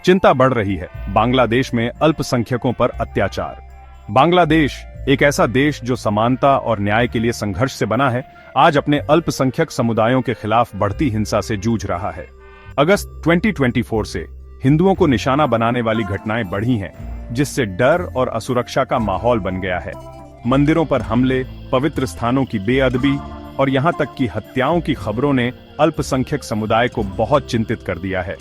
चिंता बढ़ रही है। बांग्लादेश में अल्पसंख्यकों पर अत्याचार। बांग्लादेश एक ऐसा देश जो समानता और न्याय के लिए संघर्ष से बना है, आज अपने अल्पसंख्यक समुदायों के खिलाफ बढ़ती हिंसा से जूझ रहा है। अगस्त 2024 से हिंदुओं को निशाना बनाने वाली घटनाएं बढ़ी हैं, जिससे डर और असुरक्षा का माहौल बन गया है। मंदिरों पर हमले, पवित्र स्थानों की बेअदबी और यहां तक कि हत्याओं की खबरों ने अल्पसंख्यक समुदाय को बहुत चिंतित कर दिया है।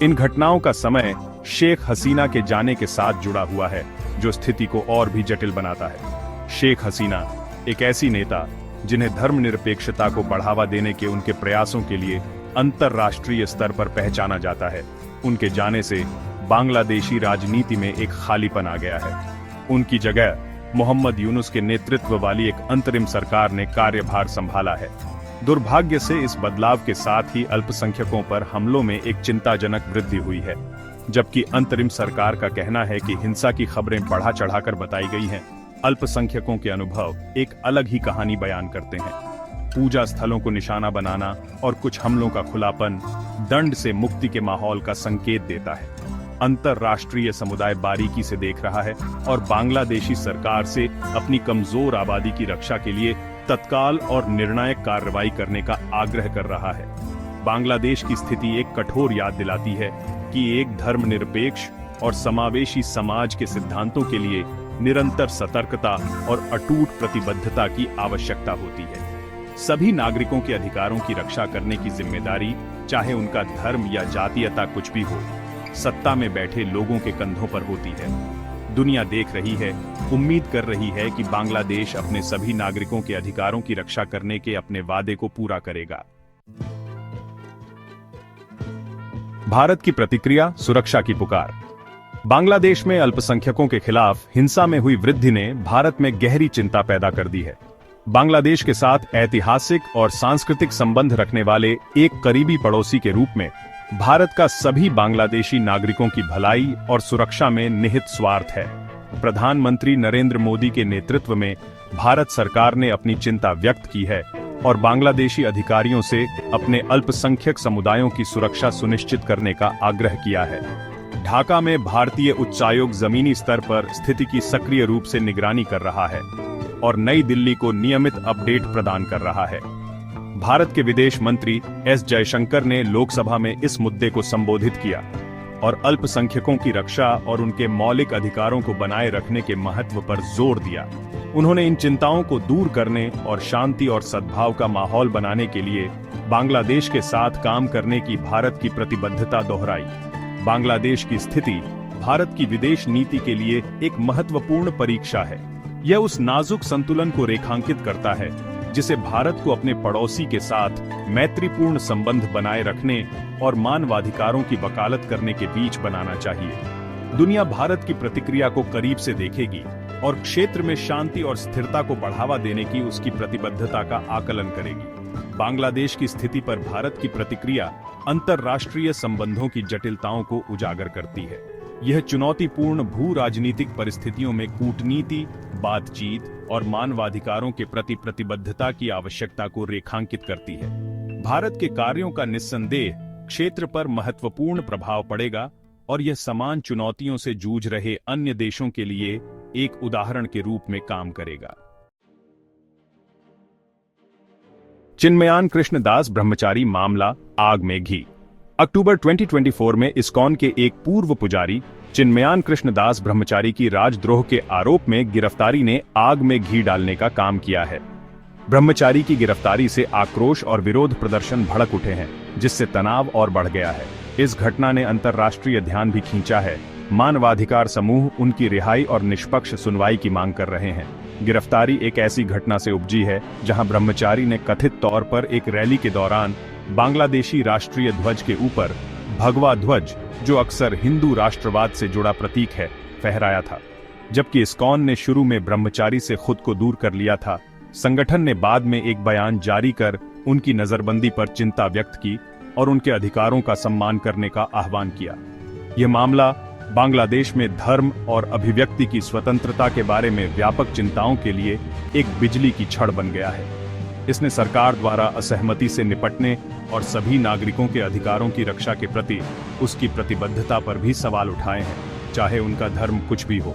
इन घटनाओं का समय शेख हसीना के जाने के साथ जुड़ा हुआ है, जो स्थिति को और भी जटिल बनाता है। शेख हसीना एक ऐसी नेता जिन्हें धर्मनिरपेक्षता को बढ़ावा देने के उनके प्रयासों के लिए अंतर्राष्ट्रीय स्तर पर पहचाना जाता है। उनके जाने से बांग्लादेशी राजनीति में एक खालीपन आ गया है। उनकी जगह मोहम्मद यूनुस के नेतृत्व वाली एक अंतरिम सरकार ने कार्यभार संभाला है। दुर्भाग्य से इस बदलाव के साथ ही अल्पसंख्यकों पर हमलों में एक चिंताजनक वृद्धि हुई है। जबकि अंतरिम सरकार का कहना है कि हिंसा की खबरें बढ़ा चढ़ाकर बताई गई हैं, अल्पसंख्यकों के अनुभव एक अलग ही कहानी बयान करते हैं। पूजा स्थलों को निशाना बनाना और कुछ हमलों का खुलापन दंड से मुक्ति के माहौल का संकेत देता है। अंतर्राष्ट्रीय समुदाय बारीकी से देख रहा है और बांग्लादेशी सरकार से अपनी कमजोर आबादी की रक्षा के लिए तत्काल और निर्णायक कार्रवाई करने का आग्रह कर रहा है। बांग्लादेश की स्थिति एक कठोर याद दिलाती है कि एक धर्मनिरपेक्ष और समावेशी समाज के सिद्धांतों के लिए निरंतर सतर्कता और अटूट प्रतिबद्धता की आवश्यकता होती है। सभी नागरिकों के अधिकारों की रक्षा करने की जिम्मेदारी, चाहे उनका धर्म या जातीयता कुछ भी हो, सत्ता में बैठे लोगों के कंधों पर होती है। दुनिया देख रही है, उम्मीद कर रही है कि बांग्लादेश अपने सभी नागरिकों के अधिकारों की रक्षा करने के अपने वादे को पूरा करेगा। भारत की प्रतिक्रिया, सुरक्षा की पुकार। बांग्लादेश में अल्पसंख्यकों के खिलाफ हिंसा में हुई वृद्धि ने भारत में गहरी चिंता पैदा कर दी है। बांग्लादेश के साथ ऐतिहासिक और सांस्कृतिक संबंध रखने वाले एक करीबी पड़ोसी के रूप में भारत का सभी बांग्लादेशी नागरिकों की भलाई और सुरक्षा में निहित स्वार्थ है। प्रधानमंत्री नरेंद्र मोदी के नेतृत्व में भारत सरकार ने अपनी चिंता व्यक्त की है और बांग्लादेशी अधिकारियों से अपने अल्पसंख्यक समुदायों की सुरक्षा सुनिश्चित करने का आग्रह किया है। ढाका में भारतीय उच्चायोग जमीनी स्तर पर स्थिति की सक्रिय रूप से निगरानी कर रहा है और नई दिल्ली को नियमित अपडेट प्रदान कर रहा है। भारत के विदेश मंत्री एस जयशंकर ने लोकसभा में इस मुद्दे को संबोधित किया और अल्पसंख्यकों की रक्षा और उनके मौलिक अधिकारों को बनाए रखने के महत्व पर जोर दिया। उन्होंने इन चिंताओं को दूर करने और शांति और सद्भाव का माहौल बनाने के लिए बांग्लादेश के साथ काम करने की भारत की प्रतिबद्धता दोहराई। बांग्लादेश की स्थिति भारत की विदेश नीति के लिए एक महत्वपूर्ण परीक्षा है। यह उस नाजुक संतुलन को रेखांकित करता है जिसे भारत को अपने पड़ोसी के साथ मैत्रीपूर्ण संबंध बनाए रखने और मानवाधिकारों की वकालत करने के बीच बनाना चाहिए। दुनिया भारत की प्रतिक्रिया को करीब से देखेगी और क्षेत्र में शांति और स्थिरता को बढ़ावा देने की उसकी प्रतिबद्धता का आकलन करेगी। बांग्लादेश की स्थिति पर भारत की प्रतिक्रिया अंतर्राष्ट्रीय संबंधों की जटिलताओं को उजागर करती है। यह चुनौतीपूर्ण भू राजनीतिक परिस्थितियों में कूटनीति, बातचीत और मानवाधिकारों के प्रति प्रतिबद्धता की आवश्यकता को रेखांकित करती है। भारत के कार्यों का निस्संदेह क्षेत्र पर महत्वपूर्ण प्रभाव पड़ेगा और यह समान चुनौतियों से जूझ रहे अन्य देशों के लिए एक उदाहरण के रूप में काम करेगा। चिन्मयान कृष्णदास ब्रह्मचारी मामला, आग में घी। अक्टूबर 2024 में इस्कॉन के एक पूर्व पुजारी चिन्मयान कृष्णदास ब्रह्मचारी की राजद्रोह के आरोप में गिरफ्तारी ने आग में घी डालने का काम किया है। ब्रह्मचारी की गिरफ्तारी से आक्रोश और विरोध प्रदर्शन भड़क उठे हैं, जिससे तनाव और बढ़ गया है। इस घटना ने अंतर्राष्ट्रीय ध्यान भी खींचा है। मानवाधिकार समूह उनकी रिहाई और निष्पक्ष सुनवाई की मांग कर रहे हैं। गिरफ्तारी एक ऐसी घटना से उपजी है जहां ब्रह्मचारी ने कथित तौर पर एक रैली के दौरान बांग्लादेशी राष्ट्रीय ध्वज के ऊपर भगवा ध्वज, जो अक्सर हिंदू राष्ट्रवाद से जुड़ा प्रतीक है, फहराया था। जबकि इस्कॉन ने शुरू में ब्रह्मचारी से खुद को दूर कर लिया था, संगठन ने बाद में एक बयान जारी कर उनकी नजरबंदी पर चिंता व्यक्त की और उनके अधिकारों का सम्मान करने का आह्वान किया। यह मामला बांग्लादेश में धर्म और अभिव्यक्ति की स्वतंत्रता के बारे में व्यापक चिंताओं के लिए एक बिजली की छड़ बन गया है। इसने सरकार द्वारा असहमति से निपटने और सभी नागरिकों के अधिकारों की रक्षा के प्रति उसकी प्रतिबद्धता पर भी सवाल उठाए हैं, चाहे उनका धर्म कुछ भी हो।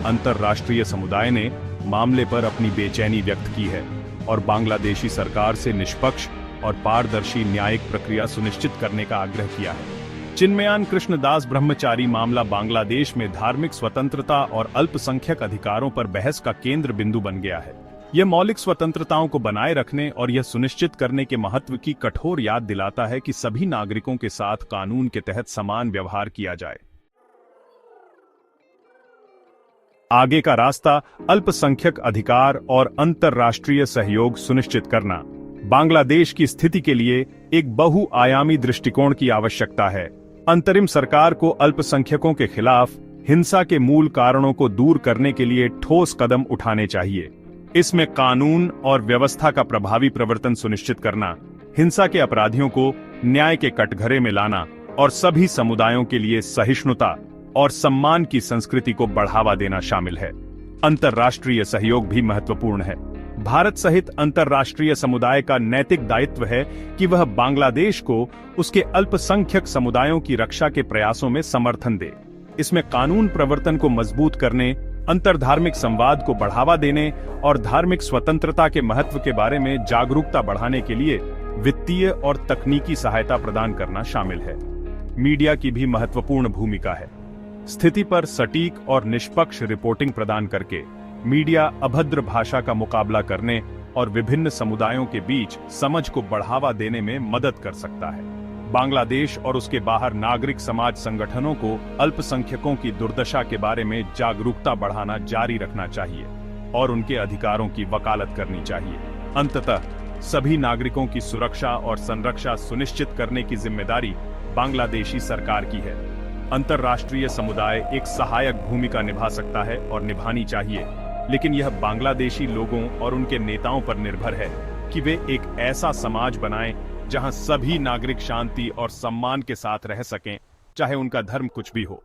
अंतर्राष्ट्रीय समुदाय ने मामले पर अपनी बेचैनी व्यक्त की है और बांग्लादेशी सरकार से निष्पक्ष और पारदर्शी न्यायिक प्रक्रिया सुनिश्चित करने का आग्रह किया है। चिन्मयान कृष्णदास ब्रह्मचारी मामला बांग्लादेश में धार्मिक स्वतंत्रता और अल्पसंख्यक अधिकारों पर बहस का केंद्र बिंदु बन गया है। यह मौलिक स्वतंत्रताओं को बनाए रखने और यह सुनिश्चित करने के महत्व की कठोर याद दिलाता है कि सभी नागरिकों के साथ कानून के तहत समान व्यवहार किया जाए। आगे का रास्ता अल्पसंख्यक अधिकार और अंतर्राष्ट्रीय सहयोग सुनिश्चित करना। बांग्लादेश की स्थिति के लिए एक बहुआयामी दृष्टिकोण की आवश्यकता है। अंतरिम सरकार को अल्पसंख्यकों के खिलाफ हिंसा के मूल कारणों को दूर करने के लिए ठोस कदम उठाने चाहिए। इसमें कानून और व्यवस्था का प्रभावी प्रवर्तन सुनिश्चित करना, हिंसा के अपराधियों को न्याय के कटघरे में लाना और सभी समुदायों के लिए सहिष्णुता और सम्मान की संस्कृति को बढ़ावा देना शामिल है। अंतर्राष्ट्रीय सहयोग भी महत्वपूर्ण है। भारत सहित अंतर्राष्ट्रीय समुदाय का नैतिक दायित्व है कि वह बांग्लादेश को उसके अल्पसंख्यक समुदायों की रक्षा के प्रयासों में समर्थन दे। इसमें कानून प्रवर्तन को मजबूत करने, अंतरधार्मिक संवाद को बढ़ावा देने और धार्मिक स्वतंत्रता के महत्व के बारे में जागरूकता बढ़ाने के लिए वित्तीय और तकनीकी सहायता प्रदान करना शामिल है। मीडिया की भी महत्वपूर्ण भूमिका है। स्थिति पर सटीक और निष्पक्ष रिपोर्टिंग प्रदान करके मीडिया अभद्र भाषा का मुकाबला करने और विभिन्न समुदायों के बीच समझ को बढ़ावा देने में मदद कर सकता है। बांग्लादेश और उसके बाहर नागरिक समाज संगठनों को अल्पसंख्यकों की दुर्दशा के बारे में जागरूकता बढ़ाना जारी रखना चाहिए और उनके अधिकारों की वकालत करनी चाहिए। अंततः सभी नागरिकों की सुरक्षा और संरक्षा सुनिश्चित करने की जिम्मेदारी बांग्लादेशी सरकार की है। अंतर्राष्ट्रीय समुदाय एक सहायक भूमिका निभा सकता है और निभानी चाहिए, लेकिन यह बांग्लादेशी लोगों और उनके नेताओं पर निर्भर है कि वे एक ऐसा समाज बनाएं जहां सभी नागरिक शांति और सम्मान के साथ रह सकें, चाहे उनका धर्म कुछ भी हो।